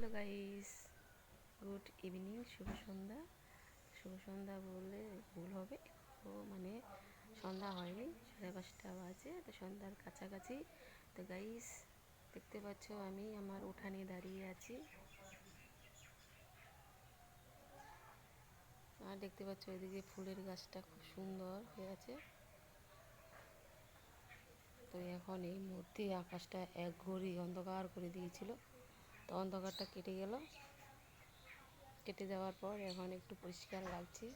Hello guys, good evening, শুভ সন্ধ্যা বললে ভুল হবে। ও মানে সন্ধ্যা হয়নি, 5:30 বাজে, তো সন্ধ্যার কাছাকাছি। তো গাইস দেখতে পাচ্ছ আমি আমার উঠানে দাঁড়িয়ে আছি, আর দেখতে পাচ্ছ এদিকে ফুলের গাছটা খুব সুন্দর হয়ে আছে। তো এখন এই মুহূর্তে আকাশটা এক ঘড়ি অন্ধকার করে দিয়েছিল, তো অন্ধকারটা কেটে যাওয়ার পর এখন একটু পরিষ্কার লাগছে,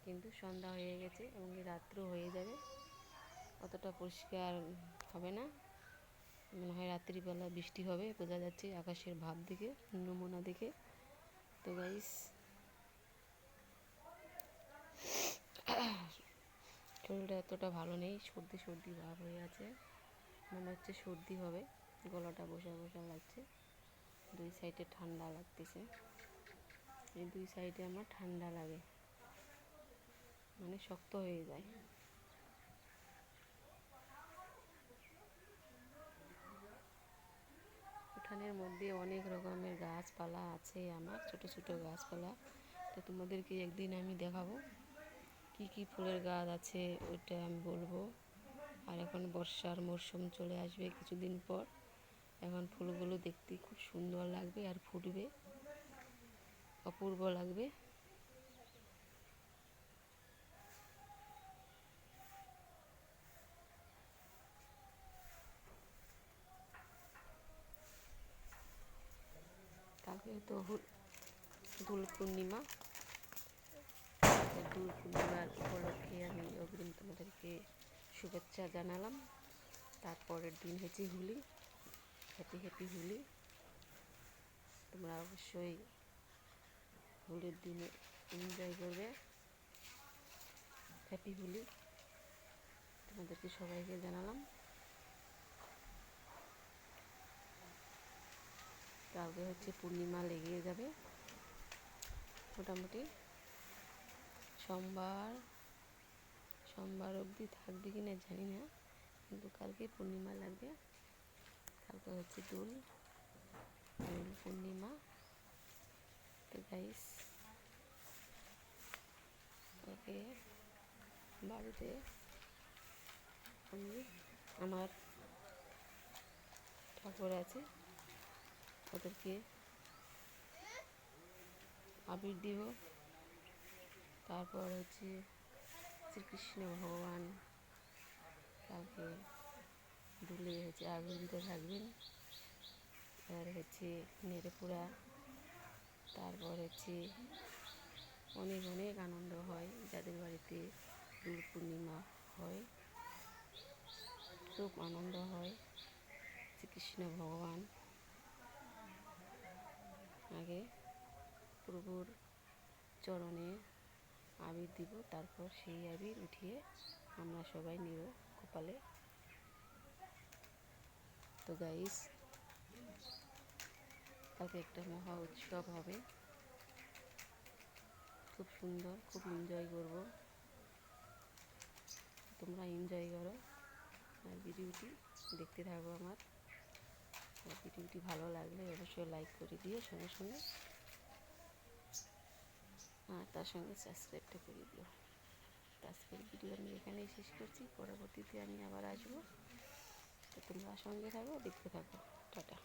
কিন্তু সন্ধ্যা হয়ে গেছে এবং রাত্র হয়ে যাবে, অতটা পরিষ্কার হবে না। মনে হয় রাত্রিবেলা বৃষ্টি হবে, বোঝা যাচ্ছে আকাশের ভাব দেখে, নমুনা দেখে। তো গাইস শরীরটা এতটা ভালো নেই, সর্দি ভাব হয়ে আছে, মনে হচ্ছে সর্দি হবে, গলাটা বসা বসা লাগছে, দুই সাইডে ঠান্ডা লাগতেছে। এই দুই সাইডে আমার ঠান্ডা লাগে, মানে শক্ত হয়ে যায়। উঠানের মধ্যে অনেক রকমের গাছপালা আছে আমার, ছোট ছোট গাছপালা। তো তোমাদেরকে একদিন আমি দেখাবো কি কি ফুলের গাছ আছে, ওইটা আমি বলবো। আর এখন বর্ষার মরশুম চলে আসবে কিছুদিন পর, এখন ফুলগুলো দেখতে খুব সুন্দর লাগবে আর ফুটবে, অপূর্ব লাগবে। কালকে তো দোল পূর্ণিমা, দোল পূর্ণিমার উপলক্ষে আমি অগ্রিম তোমাদেরকে শুভেচ্ছা জানালাম। তারপরের দিন হচ্ছে হোলি, হ্যাপি হোলি। তোমরা অবশ্যই হোলির দিনে এনজয় করবে, হ্যাপি হোলি তোমাদেরকে সবাইকে জানালাম। কালকে হচ্ছে পূর্ণিমা লেগে যাবে, মোটামুটি সোমবার অবধি থাকবে কি না জানি না, কিন্তু কালকে পূর্ণিমা লাগবে। কালকে হচ্ছে দোল পূর্ণিমা। তো গাইস কালকে বাড়িতে আমি আমার ঠাকুর আছে, ওদেরকে আবির দিব। তারপর হচ্ছে শ্রীকৃষ্ণ ভগবান কালকে দুলে হচ্ছে আবির দিতে থাকবেন, আর হচ্ছে নেড়ে পোড়া। তারপর হচ্ছে অনেক অনেক আনন্দ হয় যাদের বাড়িতে দোল পূর্ণিমা হয়, খুব আনন্দ হয়। শ্রীকৃষ্ণ ভগবান আগে প্রভুর চরণে আবির দিব, তারপর সেই আবির উঠিয়ে আমরা সবাই নিব কপালে। তো গাইস কালকে একটা মহা উৎসব হবে, খুব সুন্দর, খুব এনজয় করব, তোমরা এনজয় করো আর ভিডিওটি দেখতে থাকো আমার। আর ভিডিওটি ভালো লাগলে অবশ্যই লাইক করে দিও সঙ্গে সঙ্গে, আর তার সঙ্গে সাবস্ক্রাইবটা করে দিও। আজকের ভিডিও আমি এখানেই শেষ করছি, পরবর্তীতে আমি আবার আসবো, তো তোমরা সঙ্গে থাকো, দেখতে থাকো। টাটা।